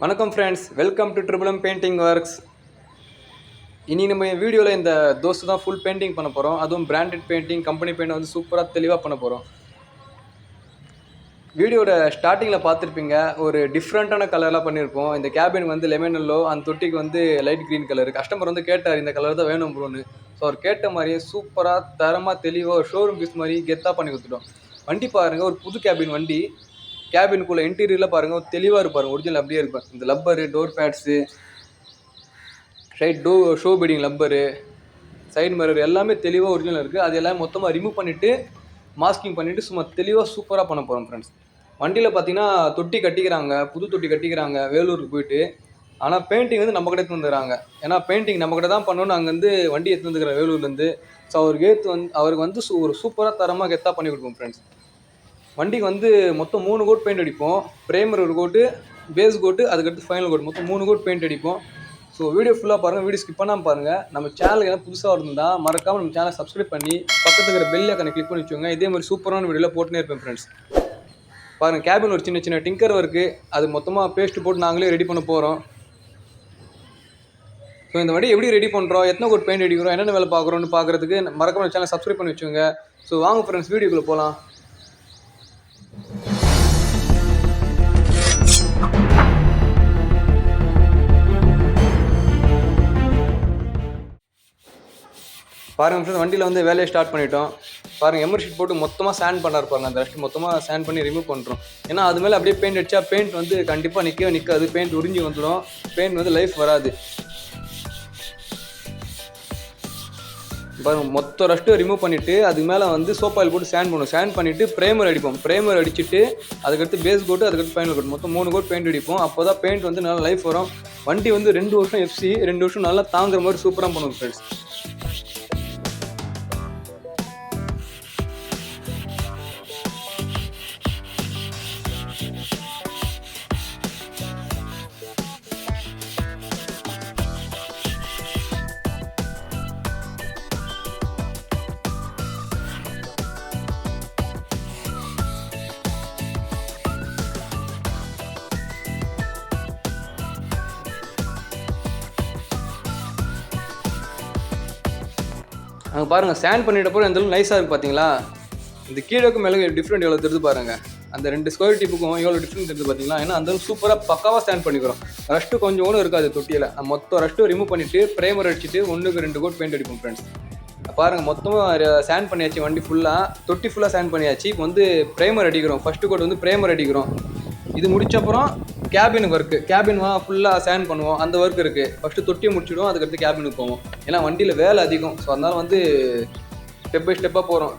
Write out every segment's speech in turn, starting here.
வணக்கம் friends, welcome to triple M painting works. இனி நம்ம வீடியோவில் இந்த தோஸ்து தான் ஃபுல் பெயிண்டிங் பண்ண போகிறோம். அதுவும் பிராண்டட் பெயிண்டிங், கம்பெனி பெயிண்ட் வந்து சூப்பராக தெளிவாக பண்ண போகிறோம். வீடியோட ஸ்டார்டிங்கில் பார்த்துருப்பீங்க, ஒரு டிஃப்ரெண்ட்டான கலர்லாம் பண்ணியிருப்போம். இந்த கேபின் வந்து லெமன் எல்லோ, அந்த தொட்டிக்கு வந்து லைட் க்ரீன் கலர். கஸ்டமர் வந்து கேட்டார் இந்த கலர் தான் வேணும் ப்ரோன்னு. ஸோ அவர் கேட்ட மாதிரியே சூப்பராக தரமாக தெளிவாக ஒரு ஷோரூம் பீஸ் மாதிரி கெத்தாக பண்ணி கொடுத்துட்டோம். வண்டி பாருங்கள், ஒரு புது கேபின் வண்டி. கேபினுக்குள்ளே இன்டீரியரில் பாருங்கள், ஒரு தெளிவாக இருப்பாருங்க, ஒரிஜினல் அப்படியே இருப்பார். இந்த rubber, door pads, side show beading rubber, side mirror எல்லாமே தெளிவாக ஒரிஜினல் இருக்குது. அது எல்லாம் மொத்தமாக ரிமூவ் பண்ணிவிட்டு மாஸ்கிங் பண்ணிவிட்டு சும்மா தெளிவாக சூப்பராக பண்ண போகிறோம் ஃப்ரெண்ட்ஸ். வண்டியில் பார்த்தீங்கன்னா தொட்டி கட்டிக்கிறாங்க, புது தொட்டி கட்டிக்கிறாங்க வேலூருக்கு போயிட்டு. ஆனால் பெயிண்டிங் வந்து நம்ம கிட்ட எடுத்து வந்துடுறாங்க. ஏன்னா பெயிண்டிங் நம்ம கிட்ட தான் பண்ணணும்னு அங்கேருந்து வண்டி எடுத்து வந்துக்கிறேன் வேலூர்லேருந்து. ஸோ அவருக்கு வந்து ஒரு சூப்பராக தரமாக கெத்தாக பண்ணி கொடுப்போம் ஃப்ரெண்ட்ஸ். வண்டிக்கு வந்து மொத்தம் 3 கோட் பெயிண்ட் அடிப்போம். பிரேமர் ஒரு கோட்டு, பேஸ் கோட்டு, அதுக்கடுத்து ஃபைனல் கோட், மொத்தம் 3 கோட் பெயிண்ட் அடிப்போம். ஸோ வீடியோ ஃபுல்லாக பாருங்கள், வீடியோ ஸ்கிப் பண்ணாமல் பாருங்கள். நம்ம சேனலுக்கு எல்லாம் புதுசாக இருந்தால் மறக்காமல் நம்ம சேனலை சப்ஸ்கிரைப் பண்ணி பக்கத்தில் இருக்கிற பெல் ஐகானை கிளிக் பண்ணி வச்சுக்கோங்க. இதே மாதிரி சூப்பரான வீடியோவில் போட்டுனே இருப்பேன் ஃப்ரெண்ட்ஸ். பாருங்கள், கேபின் ஒரு சின்ன டிங்கர் ஒர்க்கு, அது மொத்தமாக பேஸ்ட்டு போட்டு நாங்களே ரெடி பண்ண போகிறோம். ஸோ இந்த வண்டி எப்படி ரெடி பண்ணுறோம், எத்தனை கோட் பெயிண்ட் அடிக்கிறோம், என்னென்ன வேலை பார்க்குறோன்னு பார்க்குறதுக்கு மறக்காமல் சேனலை சப்ஸ்கிரைப் பண்ணி வச்சுக்கோங்க. ஸோ வாங்க ஃப்ரெண்ட்ஸ், வீடியோக்குள்ளே போகலாம். பாருங்கள் ஃப்ரெண்ட்ஸ், வண்டியில் வந்து வேலையை ஸ்டார்ட் பண்ணிட்டோம். பாருங்கள், எமர் ஷீட் போட்டு மொத்தமாக சேண்ட் பண்ணார் பாருங்கள். அந்த ரெஸ்ட் மொத்தமாக சேண்ட் பண்ணி ரிமூவ் பண்ணுறோம். ஏன்னா அது மேலே அப்படியே பெயிண்ட் அடித்தா பெயிண்ட் வந்து கண்டிப்பாக நிற்காது. பெயிண்ட் உறிஞ்சி வந்துடும், பெயிண்ட் வந்து லைஃப் வராது. பாருங்கள், மொத்த ரெஸ்ட்டும் ரிமூவ் பண்ணிவிட்டு அதுக்கு மேலே வந்து சோப் ஆயில் போட்டு சேண்ட் பண்ணுவோம். சேண்ட் பண்ணிவிட்டு பிரேமர் அடிப்போம். பிரேமர் அடிச்சுட்டு அதுக்கடுத்து பேஸ் கோட்டு, அதுக்கடுத்து ஃபைனல் கோட், மொத்தம் 3 கோட் பெயிண்ட் அடிப்போம். அப்போ தான் பெயிண்ட் வந்து நல்லா லைஃப் வரும். வண்டி வந்து 2 வருஷம் எஃப்சி, 2 வருஷம் நல்லா தாங்குற மாதிரி சூப்பராக பண்ணுவோம் ஃப்ரெண்ட்ஸ். அங்கே பாருங்கள், சேண்ட் பண்ணிட்டப்போ எந்தளவுக்கு நைஸாக இருக்குது பார்த்தீங்களா. இந்த கீழக்கு மேலே டிஃப்ரெண்ட் எவ்வளோ தெரிஞ்சு பாருங்கள். அந்த 2 ஸ்கொயர் டிப்புக்கும் எவ்வளோ டிஃப்ரெண்ட் தெரிஞ்சு பார்த்தீங்களா. ஏன்னா அந்தளவுக்கு சூப்பராக பக்காவாக ஸ்டாண்ட் பண்ணிக்கிறோம். ரஷ்ட்டு கொஞ்சம் கூட இருக்காது தொட்டியில். மொத்தம் ரஷ்ட்டு ரிமூவ் பண்ணிவிட்டு பிரேமர் அடிச்சுட்டு 1க்கு 2 கோட் பெயிண்ட் அடிப்போம் ஃப்ரெண்ட்ஸ். பாருங்கள், மொத்தமாக சேண்ட் பண்ணியாச்சு. வண்டி ஃபுல்லாக தொட்டி ஃபுல்லாக சேண்ட் பண்ணியாச்சு. இப்போ வந்து பிரேமர் அடிக்கிறோம். ஃபஸ்ட்டு கோட் வந்து பிரேமர் அடிக்கிறோம். இது முடிச்சப்பறம் கேபினுக்கு ஒர்க்கு, கேபின் ஃபுல்லாக சேண்ட் பண்ணுவோம். அந்த ஒர்க் இருக்குது. ஃபஸ்ட்டு தொட்டியை முடிச்சிடுவோம், அதுக்கடுத்து கேபினுக்கு போவோம். ஏன்னா வண்டியில் வேலை அதிகம். ஸோ அதனால் வந்து ஸ்டெப் பை ஸ்டெப்பாக போகிறோம்.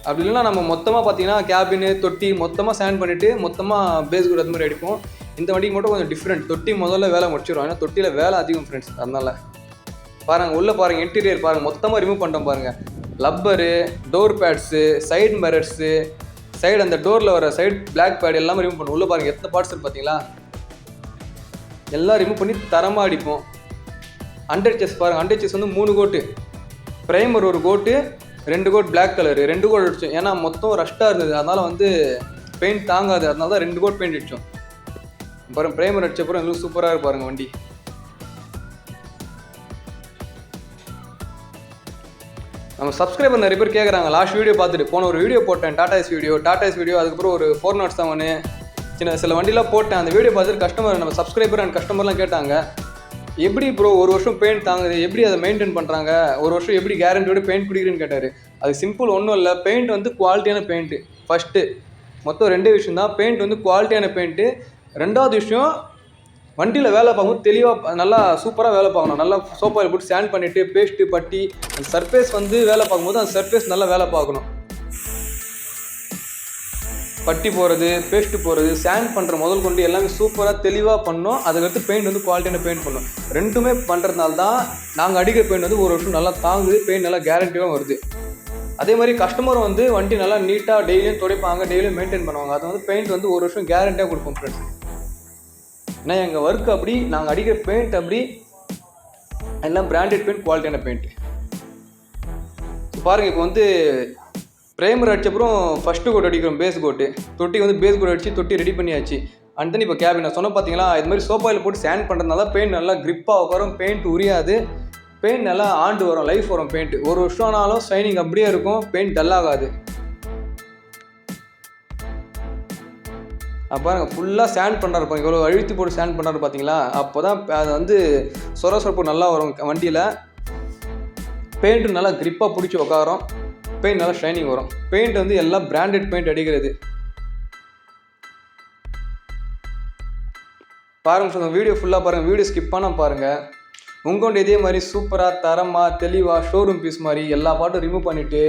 அப்படி இல்லைன்னா நம்ம மொத்தமாக பார்த்தீங்கன்னா கேபினு தொட்டி மொத்தமாக சேண்ட் பண்ணிவிட்டு மொத்தமாக பேஸ் கூட அது மாதிரி அடிப்போம். இந்த வண்டிக்கு மட்டும் கொஞ்சம் டிஃப்ரெண்ட். தொட்டி முதல்ல வேலை முடிச்சிடும். ஏன்னா தொட்டியில் வேலை அதிகம் ஃப்ரெண்ட்ஸ். அதனால் பாருங்கள், உள்ளே பாருங்கள், இன்டீரியர் பாருங்கள், மொத்தமாக ரிமூவ் பண்ணிட்டோம் பாருங்கள். Rubber, door pads, side mirrors, side அந்த டோரில் வர சைடு பிளாக் பேட் எல்லாமே ரிமூவ் பண்ணுவோம். உள்ளே பாருங்கள் எத்தனை பார்ட்ஸ் இருக்குது பார்த்தீங்களா. எல்லாம் ரிமூவ் பண்ணி தரமாக அடிப்போம். அண்டர் செஸ் பாருங்கள், அண்டர் செஸ் வந்து 3 கோட்டு, ப்ரைமர் ஒரு கோட்டு, 2 கோட் பிளாக் கலரு, 2 கோட் அடித்தோம். ஏன்னா மொத்தம் ரஷ்டாக இருந்தது, அதனால் வந்து பெயிண்ட் தாங்காது. அதனால தான் 2 கோட் பெயிண்ட் அடித்தோம். பாருங்கள், ப்ரைமர் அடித்தப்பறம் எங்களுக்கு சூப்பராக இருப்பாருங்க வண்டி. நம்ம சப்ஸ்கிரைபர் நிறைய பேர் கேட்குறாங்க, லாஸ்ட் வீடியோ பார்த்துட்டு போன ஒரு வீடியோ போட்டேன், டாடா ஏஸ் வீடியோ, அதுக்கப்புறம் ஒரு 407 சில வண்டிலாம் போட்டேன். அந்த வீடியோ பார்த்துட்டு கஸ்டமர், நம்ம சப்ஸ்கிரைபர் அண்ட் கஸ்டமர்லாம் கேட்டாங்க, எப்படி ப்ரோ 1 வருஷம் பெயிண்ட் தாங்குது, எப்படி அதை மெயின்டைன் பண்ணுறாங்க, 1 வருஷம் எப்படி கேரண்டியோட பெயிண்ட் குடிக்கிறேன்னு கேட்டார். அது சிம்பிள், ஒன்றும் இல்லை. பெயிண்ட் வந்து குவாலிட்டியான பெயிண்ட்டு. ஃபஸ்ட்டு மொத்தம் 2 விஷயம் தான். பெயிண்ட் வந்து குவாலிட்டியான பெயிண்ட்டு. 2வது விஷயம், வண்டியில் வேலை பார்க்கும்போது தெளிவாக நல்லா சூப்பராக வேலை பார்க்கணும். நல்லா சோப் ஆயில் போட்டு சேண்ட் பண்ணிவிட்டு பேஸ்ட்டு பட்டி அந்த சர்ஃபேஸ் வந்து வேலை பார்க்கும்போது அந்த சர்ஃபேஸ் நல்லா வேலை பார்க்கணும். பட்டி போகிறது, பேஸ்ட்டு போகிறது, சேண்ட் பண்ணுற முதல் கொண்டு எல்லாமே சூப்பராக தெளிவாக பண்ணோம். அதுக்கடுத்து பெயிண்ட் வந்து குவாலிட்டியான பெயிண்ட் பண்ணோம். 2மே பண்ணுறதுனால தான் நாங்கள் அடிக்கிற பெயிண்ட் வந்து 1 வருஷம் நல்லா தாங்குது, பெயிண்ட் நல்லா கேரண்டியாக வருது. அதே மாதிரி கஸ்டமரும் வந்து வண்டி நல்லா நீட்டாக டெய்லியும் துடைப்பாங்க, டெய்லியும் மெயின்டைன் பண்ணுவாங்க. அது வந்து பெயிண்ட் வந்து 1 வருஷம் கேரண்டியாக கொடுப்போம் ஃப்ரெண்ட்ஸ். ஏன்னா எங்கள் ஒர்க் அப்படி, நாங்கள் அடிக்கிற பெயிண்ட் அப்படி, எல்லாம் பிராண்டட் பெயிண்ட், குவாலிட்டியான பெயிண்ட். பாருங்கள், இப்போ வந்து பிரேமர் அடிச்சப்புறம் ஃபஸ்ட்டு கோட் அடிக்கிறோம், பேஸ் கோட்டு. தொட்டி வந்து பேஸ் கோட் அடித்து தொட்டி ரெடி பண்ணியாச்சு. அண்ட் தென் இப்போ கேபின் நான் சொன்ன பார்த்தீங்களா, இது மாதிரி சோப் ஆயில் போட்டு சேண்ட் பண்ணுறதுனால பெயிண்ட் நல்லா கிரிப்பாக வரும், பெயிண்ட் உரியாது, பெயிண்ட் நல்லா ஆண்டு வரும், லைஃப் வரும். பெயிண்ட் ஒரு வருஷம் ஆனாலும் ஷைனிங் அப்படியே இருக்கும், பெயிண்ட் டல்லாகாது. பாருங்க ஃபுல்லாக சேண்ட் பண்ணுறாரு பாருங்க, இவ்வளோ அழுத்தி போட்டு சேண்ட் பண்ணுறாரு பார்த்தீங்களா, அப்போ தான் அது வந்து சொரப்பு நல்லா வரும் வண்டியில். பெயிண்ட்டு நல்லா கிரிப்பாக பிடிச்சி உட்காரும், பெயிண்ட் நல்லா ஷைனிங் வரும். பெயிண்ட் வந்து எல்லாம் பிராண்டட் பெயிண்ட் அடிக்கிறது. பாருங்க வீடியோ ஃபுல்லாக பாருங்கள், வீடியோ ஸ்கிப் பண்ணால் பாருங்கள். உங்கள்கிட்ட இதே மாதிரி சூப்பராக தரமாக தெளிவாக ஷோரூம் பீஸ் மாதிரி எல்லா பாட்டும் ரிமூவ் பண்ணிவிட்டு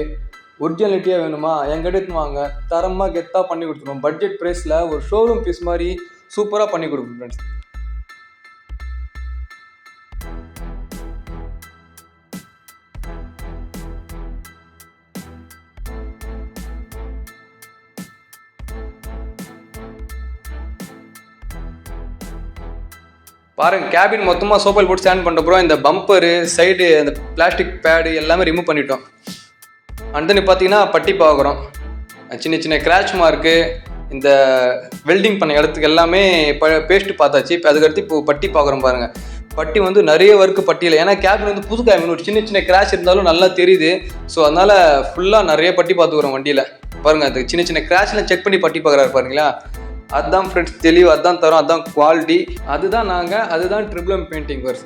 ஒரிஜினாலிட்டியாக வேணுமா எங்கிட்ட எடுத்து வாங்க, தரமாக கெத்தாக பண்ணி கொடுத்துருவோம். பட்ஜெட் ப்ரைஸில் ஒரு ஷோரூம் பீஸ் மாதிரி சூப்பராக பண்ணி கொடுப்போம் ஃப்ரெண்ட்ஸ். பாருங்க கேபின் மொத்தமாக சோப்பாயில் போட்டு ஸ்டாண்ட் பண்ணுறப்போ இந்த பம்பரு சைடு அந்த பிளாஸ்டிக் பேடு எல்லாமே ரிமூவ் பண்ணிட்டோம். அண்ட் தென் பார்த்தீங்கன்னா பட்டி பார்க்குறோம், சின்ன சின்ன கிராச் மார்க்கு, இந்த வெல்டிங் பண்ண இடத்துக்கு எல்லாமே பேஸ்ட்டு பார்த்தாச்சு. இப்போ அதுக்கடுத்து இப்போ பட்டி பார்க்குறோம் பாருங்கள். பட்டி வந்து நிறைய ஒர்க்கு பட்டியில், ஏன்னா கேபின் வந்து புது கேபின் ஒரு சின்ன சின்ன கிராச் இருந்தாலும் நல்லா தெரியுது. ஸோ அதனால் ஃபுல்லாக நிறைய பட்டி பார்த்துக்குறோம் வண்டியில். பாருங்கள் அது சின்ன சின்ன கிராச்லாம் செக் பண்ணி பட்டி பார்க்குறாரு பாருங்களா. அதுதான் ஃப்ரெண்ட்ஸ் தெளிவு, அதுதான் தரும், அதுதான் குவாலிட்டி, அதுதான் ட்ரிபிள் எம் பெயிண்டிங் ஒர்க்ஸ்.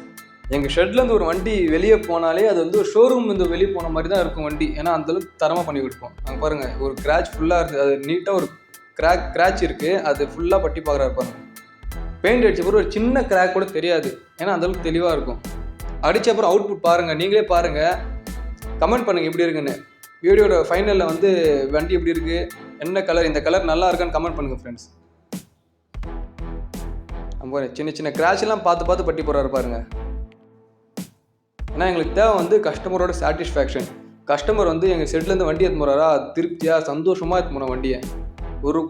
எங்கள் ஷெட்லேருந்து ஒரு வண்டி வெளியே போனாலே அது வந்து ஒரு ஷோரூம் வந்து வெளியே போன மாதிரி தான் இருக்கும் வண்டி, ஏன்னா அந்தளவுக்கு தரமாக பண்ணி கொடுப்போம். அங்கே பாருங்கள் ஒரு கிராச் ஃபுல்லாக இருக்குது, அது நீட்டாக ஒரு கிராச் இருக்குது, அது ஃபுல்லாக பட்டி பார்க்குறாரு பாருங்கள். பெயிண்ட் அடித்த பிறகு ஒரு சின்ன கிராக் கூட தெரியாது, ஏன்னா அந்தளவுக்கு தெளிவாக இருக்கும். அடித்த அப்புறம் அவுட்புட் பாருங்கள், நீங்களே பாருங்கள், கமெண்ட் பண்ணுங்கள் எப்படி இருக்குன்னு. வீடியோட ஃபைனலில் வந்து வண்டி எப்படி இருக்குது, என்ன கலர், இந்த கலர் நல்லா இருக்கான்னு கமெண்ட் பண்ணுங்கள் ஃப்ரெண்ட்ஸ். சின்ன சின்ன கிராஷ்லாம் பார்த்து பட்டி போடுறாரு பாருங்க. ஏன்னா எங்களுக்கு தேவை வந்து கஸ்டமரோட சாட்டிஸ்ஃபேக்ஷன். கஸ்டமர் வந்து எங்கள் செட்லேருந்து வண்டி எடுத்து போகிறாரா, திருப்தியாக சந்தோஷமாக எடுத்து போன வண்டியை ஒரு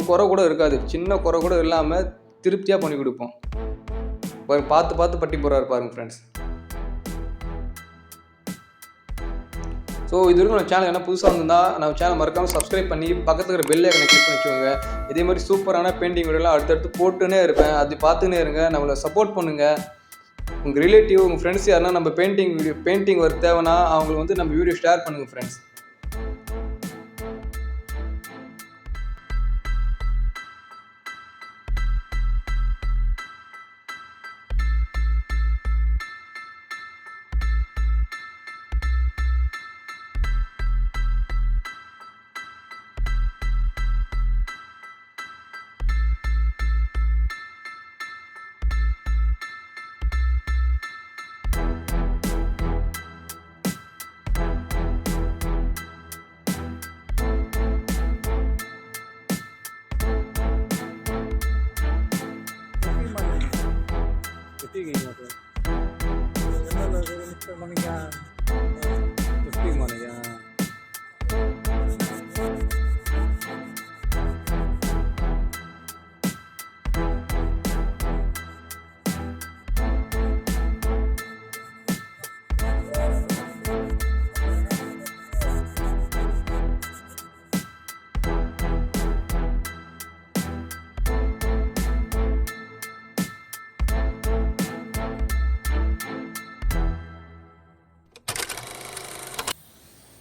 குறை கூட இருக்காது, சின்ன குறை கூட இல்லாமல் திருப்தியாக பண்ணி கொடுப்போம். பார்த்து பட்டி போடுறாரு பாருங்க ஃப்ரெண்ட்ஸ். ஸோ இது வரைக்கும் நம்ம சேனல் என்ன புதுசாக இருந்தால் நம்ம சேனல் மறக்காமல் சப்ஸ்கிரைப் பண்ணி பக்கத்தில் இருக்கிற பெல் ஐக்கனை கிளிக் பண்ணி வச்சுக்கோங்க. இதே மாதிரி சூப்பரான பெயிண்டிங் வீடியோலாம் அடுத்தடுத்து போட்டுன்னே இருப்பேன், அது பார்த்துன்னே இருங்க, நம்மளை சப்போர்ட் பண்ணுங்கள். உங்கள் ரிலேட்டிவ், உங்கள் ஃப்ரெண்ட்ஸ் யாருன்னா நம்ம பெயிண்டிங் ஒர்க் தேவைன்னா அவங்களுக்கு வந்து நம்ம வீடியோ ஷேர் பண்ணுங்கள் ஃப்ரெண்ட்ஸ்.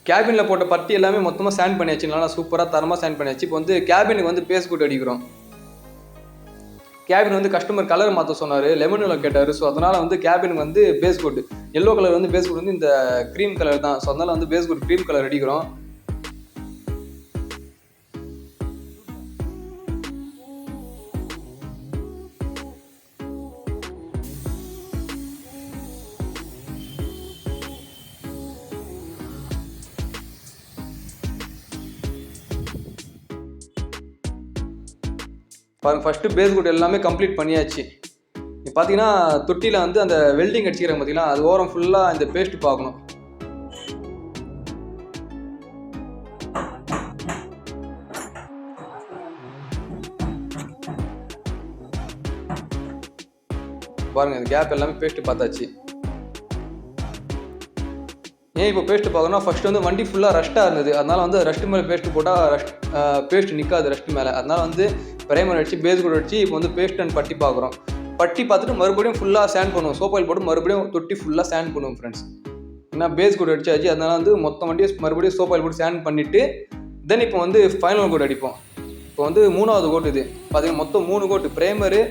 கேபினில் போட்ட பட்டி எல்லாமே மொத்தமாக சேண்ட் பண்ணியாச்சு, நல்லா சூப்பராக தரமாக சேண்ட் பண்ணியாச்சு. இப்போ வந்து கேபினுக்கு வந்து பேஸ் கோட் அடிக்கிறோம். கேபின் வந்து கஸ்டமர் கலர் மாற்ற சொன்னார், லெமன் எல்லோ கேட்டார். ஸோ அதனால் வந்து கேபினுக்கு வந்து பேஸ் கோட் எல்லோ கலர் வந்து பேஸ் கோட் வந்து இந்த க்ரீம் கலர் தான். ஸோ அதனால் வந்து பேஸ் கோட் க்ரீம் கலர் அடிக்கிறோம். பாருங்கள் ஃபஸ்ட்டு பேஸ் கோட் எல்லாமே கம்ப்ளீட் பண்ணியாச்சு. இப்போ பார்த்தீங்கன்னா தொட்டியில் வந்து அந்த வெல்டிங் அடிச்சுக்கிறாங்க பார்த்தீங்கன்னா, அது ஓரம் ஃபுல்லாக இந்த பேஸ்ட் பார்க்கணும். பாருங்கள் இந்த கேப் எல்லாமே பேஸ்ட்டு பார்த்தாச்சு. ஏன் இப்போ பேஸ்ட்டு பார்க்கணும், ஃபஸ்ட்டு வந்து வண்டி ஃபுல்லாக ரஷ்ட்டாக இருந்தது, அதனால் வந்து ரஷ்ட்டு மேலே பேஸ்ட்டு போட்டால் பேஸ்ட் நிற்காது ரஷ்ட்டு மேலே. அதனால் வந்து பிரைமர் அடிச்சு பேஸ் கோட் அடிச்சு இப்போ வந்து பேஸ்ட் அண்ட் பட்டி பார்க்குறோம். பட்டி பார்த்துட்டு மறுபடியும் ஃபுல்லாக சேண்ட் பண்ணுவோம். சோப்பாயில் போட்டு மறுபடியும் தொட்டி ஃபுல்லாக சேண்ட் பண்ணுவோம் ஃப்ரெண்ட்ஸ். ஏன்னா பேஸ் கோட் அடிச்சாச்சு, அதனால வந்து மொத்தம் வண்டியை மறுபடியும் சோப்பாயில் போட்டு சேண்ட் பண்ணிவிட்டு தென் இப்போ வந்து ஃபைனல் கோட் அடிப்போம். இப்போ வந்து 3வது கோட் இது பார்த்தீங்கன்னா மொத்தம் 3 கோட்டு, பிரைமரு,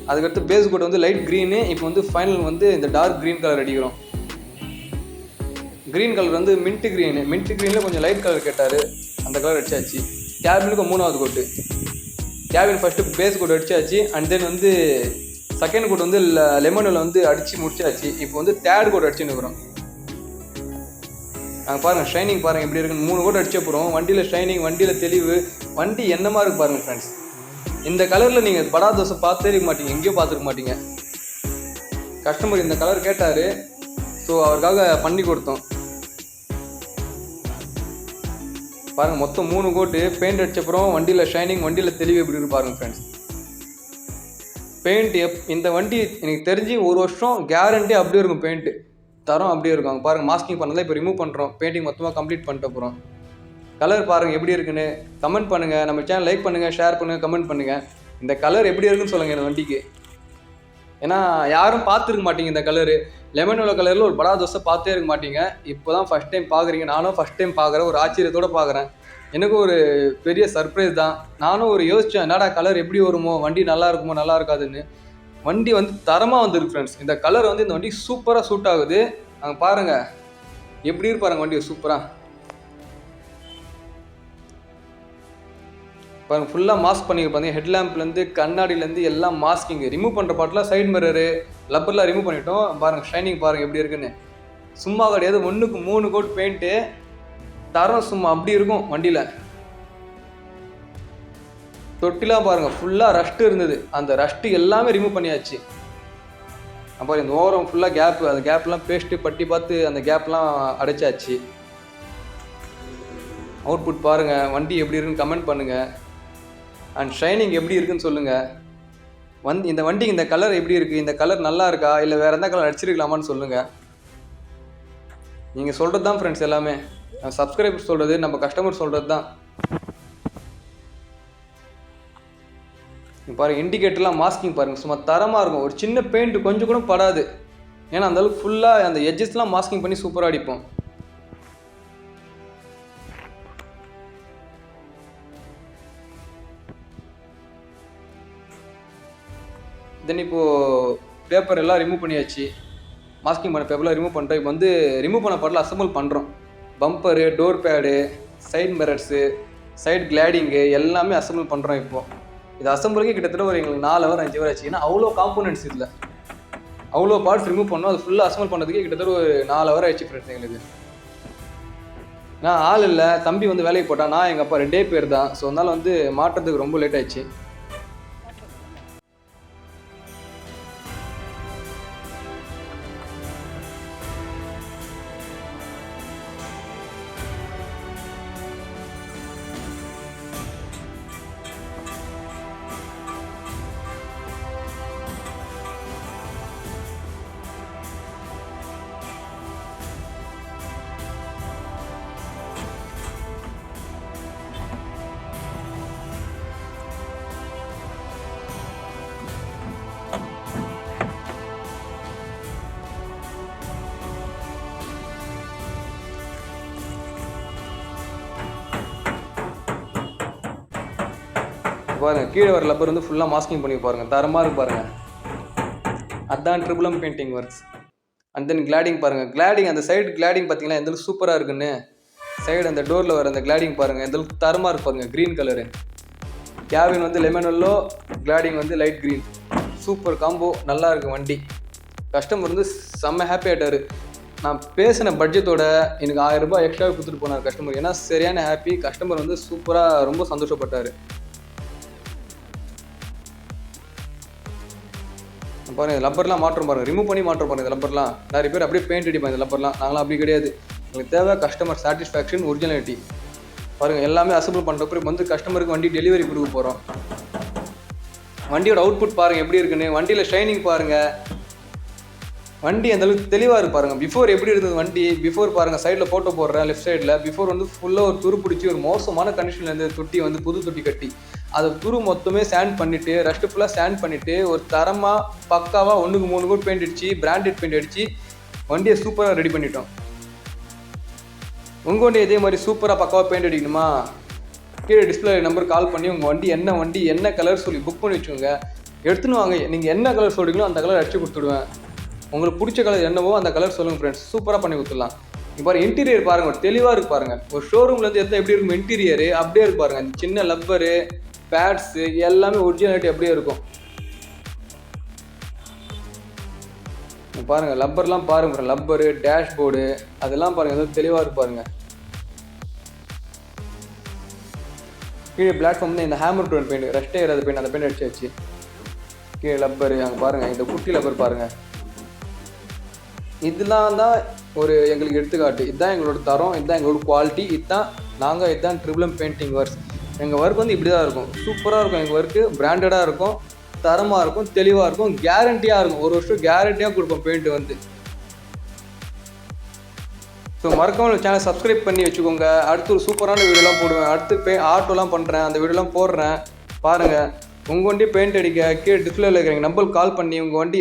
அதுக்கடுத்து பேஸ் கோட் வந்து லைட் க்ரீனு, இப்போ வந்து ஃபைனல் வந்து இந்த டார்க் க்ரீன் கலர் அடிக்கிறோம். க்ரீன் கலர் வந்து மின்ட் க்ரீனில் கொஞ்சம் லைட் கலர் கேட்டார், அந்த கலர் அடிச்சாச்சு. கேபினுக்கு 3வது coat, cabin first base coat அடிச்சாச்சு. அண்ட் தென் வந்து செகண்ட் கோட் வந்து லெமனில் வந்து அடித்து முடிச்சாச்சு. இப்போ வந்து தேர்ட் கோட் அடிச்சுன்னு இருக்கிறோம். நாங்கள் பாருங்கள் ஷைனிங் பாருங்கள் எப்படி இருக்குன்னு. 3 கோட் அடிச்ச போகிறோம். வண்டியில் ஷைனிங், வண்டியில் தெளிவு, வண்டி என்னமா இருக்கு பாருங்கள் ஃப்ரெண்ட்ஸ். இந்த கலரில் நீங்கள் படா தோசை பார்த்தே இருக்க மாட்டீங்க, எங்கேயோ பார்த்துருக்க மாட்டீங்க. கஸ்டமர் இந்த கலர் கேட்டார், ஸோ அவருக்காக பண்ணி கொடுத்தோம். பாருங்கள் மொத்தம் 3 கோட்டு பெயிண்ட் அடிச்சப்புறம் வண்டியில் ஷைனிங், வண்டியில் தெளிவு எப்படி இருக்கு பாருங்கள் ஃப்ரெண்ட்ஸ். பெயிண்ட் இந்த வண்டி எனக்கு தெரிஞ்சு 1 வருஷம் கேரண்டி அப்படியே இருக்கும். பெயிண்ட்டு தரம் அப்படியே இருக்கும். அங்கே பாருங்கள் மாஸ்கிங் பண்ணதான் இப்போ ரிமூவ் பண்ணுறோம். பெயிண்டிங் மொத்தமாக கம்ப்ளீட் பண்ணிட்டு அப்புறம் கலர் பாருங்கள் எப்படி இருக்குன்னு கமெண்ட் பண்ணுங்கள். நம்ம சேனல் லைக் பண்ணுங்கள், ஷேர் பண்ணுங்கள், கமெண்ட் பண்ணுங்கள். இந்த கலர் எப்படி இருக்குன்னு சொல்லுங்கள் இந்த வண்டிக்கு. ஏன்னா யாரும் பார்த்துருக்க மாட்டீங்க இந்த கலரு. லெமன் எல்லோ கலரில் ஒரு படா தோசை பார்த்தே இருக்க மாட்டீங்க. இப்போ தான் ஃபஸ்ட் டைம் பார்க்குறீங்க. நானும் ஃபஸ்ட் டைம் பார்க்குறேன், ஒரு ஆச்சரியத்தோடு பார்க்குறேன். எனக்கு ஒரு பெரிய சர்ப்ரைஸ் தான். நானும் ஒரு யோசித்தேன், என்னடா கலர் எப்படி வருமோ, வண்டி நல்லா இருக்குமோ நல்லா இருக்காதுன்னு. வண்டி வந்து தரமாக வந்துருக்கு ஃப்ரெண்ட்ஸ். இந்த கலர் வந்து இந்த வண்டி சூப்பராக சூட் ஆகுது. அங்கே பாருங்கள் எப்படி இருப்பாருங்க வண்டி சூப்பராக. பாருங்கள் ஃபுல்லாக மாஸ்க் பண்ணியிருப்பாங்க. ஹெட்லாம்ப்லேருந்து கண்ணாடியிலேருந்து எல்லாம் மாஸ்கிங்கு. ரிமூவ் பண்ணுற பாட்டில் சைட் மிரரு லப்பர்லாம் ரிமூவ் பண்ணிட்டோம். பாருங்கள் ஷைனிங் பாருங்கள் எப்படி இருக்குன்னு. சும்மா கிடையாது, 1க்கு 3 கோட் பெயிண்ட்டு தரம் சும்மா அப்படி இருக்கும் வண்டியில். தொட்டிலாம் பாருங்கள் ஃபுல்லாக ரஷ்ட்டு இருந்தது, அந்த ரஷ்ட்டு எல்லாமே ரிமூவ் பண்ணியாச்சு. அப்புறம் இந்த ஓரம் ஃபுல்லாக கேப்பு, அந்த கேப்லாம் பேஸ்ட்டு பட்டி பார்த்து அந்த கேப்லாம் அடைச்சாச்சு. அவுட்புட் பாருங்கள் வண்டி எப்படி இருக்குன்னு கமெண்ட் பண்ணுங்கள். அண்ட் ஷைனிங் எப்படி இருக்குன்னு சொல்லுங்கள். இந்த வண்டிக்கு இந்த கலர் எப்படி இருக்குது, இந்த கலர் நல்லா இருக்கா இல்லை வேறு எந்த கலர் அடிச்சிருக்கலாமான்னு சொல்லுங்கள். நீங்கள் சொல்கிறது தான் ஃப்ரெண்ட்ஸ் எல்லாமே. சப்ஸ்கிரைபர் சொல்கிறது, நம்ம கஸ்டமர் சொல்கிறது தான். பாருங்கள் இண்டிகேட்டர்லாம் மாஸ்கிங் பாருங்கள் சும்மா தரமாக இருக்கும். ஒரு சின்ன பெயிண்ட் கொஞ்சம் கூட படாது. ஏன்னா அந்தளவுக்கு ஃபுல்லாக அந்த எட்ஜஸ்லாம் மாஸ்கிங் பண்ணி சூப்பராக அடிப்போம். தென் இப்போது பேப்பர் எல்லாம் ரிமூவ் பண்ணியாச்சு. மாஸ்கிங் பண்ண பேப்பர்லாம் ரிமூவ் பண்ணிட்டோம். இப்போ வந்து ரிமூவ் பண்ண பாட்டில் அசம்பிள் பண்ணுறோம். Bumper, door pad, side mirrors, side cladding எல்லாமே அசம்பிள் பண்ணுறோம். இப்போது இது அசம்பிளுக்கு கிட்டத்தட்ட ஒரு எங்களுக்கு 4 ஹவர் 5 ஹவர் ஆச்சு. ஏன்னா அவ்வளோ காம்போனன்ட்ஸ் இல்லை, அவ்வளோ பார்ட்ஸ் ரிமூவ் பண்ணோம். அது ஃபுல்லாக அசம்பிள் பண்ணுறதுக்கு கிட்டத்தட்ட ஒரு 4 ஹவர் ஆயிடுச்சு ஃப்ரெண்ட்ஸ் எங்களுக்கு. நான் ஆள் இல்லை, தம்பி வந்து வேலைக்கு போட்டான், நான் எங்கள் அப்பா 2 பேர் தான். ஸோ அதனால் வந்து மாட்டுறதுக்கு ரொம்ப லேட் ஆயிடுச்சு. பாருங்கள் கீழே வர லப்பர் வந்து ஃபுல்லாக மாஸ்கிங் பண்ணி பாருங்கள், தரமாக இருக்கு பாருங்கள். அதுதான் triple painting works. And then cladding பாருங்கள். கிளாடிங் அந்த சைடு கிளாடிங் பார்த்தீங்கன்னா எந்தளவுக்கு சூப்பராக இருக்குன்னு. சைடு அந்த டோரில் வர அந்த கிளாடிங் பாருங்கள் எந்தளவுக்கு தரமாக இருக்கு பாருங்கள். க்ரீன் கலரு கேபின் வந்து லெமன் எல்லோ, கிளாடிங் வந்து லைட் க்ரீன். சூப்பர் காம்போ, நல்லா இருக்குது வண்டி. கஸ்டமர் வந்து செம்ம ஹாப்பி ஆகிட்டார். நான் பேசின பட்ஜெட்டோட எனக்கு 1000 ரூபாய் எக்ஸ்ட்ராவே கொடுத்துட்டு போனார் கஸ்டமர். ஏன்னா சரியான ஹாப்பி. கஸ்டமர் வந்து சூப்பராக ரொம்ப சந்தோஷப்பட்டார். பாருங்கள் இந்த லப்பர்லாம் மாற்றம் பாருங்கள், ரிமூவ் பண்ணி மாற்றம் பாருங்கள். இந்த லப்பர்லாம் நிறைய பேர் அப்படியே பெயிண்ட் அடிப்பாங்க. இந்த லப்பர்லாம் நாங்களாம் அப்படி கிடையாது. எங்களுக்கு தேவை கஸ்டமர் சாட்டிஸ்ஃபேக்ஷன், ஒரிஜினாலிட்டி. பாருங்கள் எல்லாமே அசம்பிள் பண்ணுறப்ப வந்து கஸ்டமருக்கு வண்டி டெலிவரி கொடுக்க போகிறோம். வண்டியோட அவுட்புட் பாருங்கள் எப்படி இருக்குன்னு. வண்டியில் ஷைனிங் பாருங்கள், வண்டி அந்தளவுக்கு தெளிவாக இருக்கு பாருங்கள். பிஃபோர் எப்படி இருந்தது வண்டி, பிஃபோர் பாருங்கள். சைடில் ஃபோட்டோ போடுறேன் லெஃப்ட் சைடில். பிஃபோர் வந்து ஃபுல்லாக ஒரு துரு பிடிச்சி ஒரு மோசமான கண்டிஷனில் இருந்தது. தொட்டி வந்து புது தொட்டி கட்டி அதை துரு மொத்தமே சேண்ட் பண்ணிவிட்டு ரஸ்ட்டு ஃபுல்லாக சேண்ட் பண்ணிவிட்டு ஒரு தரமாக பக்காவாக 1க்கு 3 கோட் பெயிண்ட் அடித்து பிராண்டட் பெயிண்ட் அடித்து வண்டியை சூப்பராக ரெடி பண்ணிட்டோம். உங்கள் வண்டி இதே மாதிரி சூப்பராக பக்காவாக பெயிண்ட் அடிக்கணுமா, கீழே டிஸ்பிளே நம்பர் கால் பண்ணி உங்கள் வண்டி என்ன கலர் சொல்லி புக் பண்ணி வச்சுக்கோங்க. எடுத்துன்னு வாங்க, நீங்கள் என்ன கலர் சொல்கிறீங்களோ அந்த கலர் அடிச்சு கொடுத்துடுவேன். உங்களுக்கு பிடிச்ச கலர் என்னவோ அந்த கலர் சொல்லுங்கள் ஃப்ரெண்ட்ஸ், சூப்பராக பண்ணி கொடுத்துடலாம். இப்போ பாருங்கள் இன்டீரியர் பாருங்கள், தெளிவாக இருக்கு பாருங்கள். ஒரு ஷோரூம்லேருந்து எடுத்தால் எப்படி இருக்கும் இன்டீரியரு அப்படியே இருக்கு பாருங்கள். சின்ன லப்பரு பேட்ஸு எல்லாமே ஒரிஜினாலிட்டி அப்படியே இருக்கும். பாருங்கள் லப்பர்லாம் பாருங்கள், லப்பரு டேஷ்போர்டு அதெல்லாம் பாருங்கள் எதுவும் தெளிவாக இருக்கு பாருங்கள். கீழே பிளாட்ஃபார்ம் தான் இந்த ஹேமர் டோன் பெயிண்ட், ரெஸ்ட் ஏறாத பெயிண்ட், அந்த பெயிண்ட் அடிச்சாச்சு. கீழே லப்பரு அங்கே பாருங்கள், இந்த குட்டி லப்பர் பாருங்கள். இதெல்லாம் தான் ஒரு எங்களுக்கு எடுத்துக்காட்டு. இதுதான் எங்களோட தரம், இதுதான் எங்களோட குவாலிட்டி, இதுதான் ட்ரிபிள் பெயிண்டிங் ஒர்க்ஸ். எங்கள் ஒர்க் வந்து இப்படி தான் இருக்கும், சூப்பராக இருக்கும். எங்கள் ஒர்க்கு பிராண்டடாக இருக்கும், தரமாக இருக்கும், தெளிவாக இருக்கும், கேரண்டியாக இருக்கும். 1 வருஷம் கேரண்டியாக கொடுப்போம் பெயிண்ட் வந்து. ஸோ மறக்காம சேனல் சப்ஸ்கிரைப் பண்ணி வச்சுக்கோங்க. அடுத்து ஒரு சூப்பரான வீடியோலாம் போடுவேன். அடுத்து ஆட்டோலாம் பண்ணுறேன், அந்த வீடியோலாம் போடுறேன் பாருங்கள். உங்கள் வண்டி பெயிண்ட் அடிக்க கீழே டிஸ்பிளேல இருக்கிற நம்பருக்கு கால் பண்ணி உங்கள் வண்டி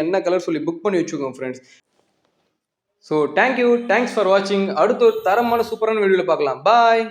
என்ன கலர் சொல்லி புக் பண்ணி வச்சுக்கோங்க ஃப்ரெண்ட்ஸ். ஸோ தேங்க்ஸ் ஃபார் வாட்சிங். அடுத்து ஒரு தரமான சூப்பரான வீடியோவில் பார்க்கலாம். பாய்.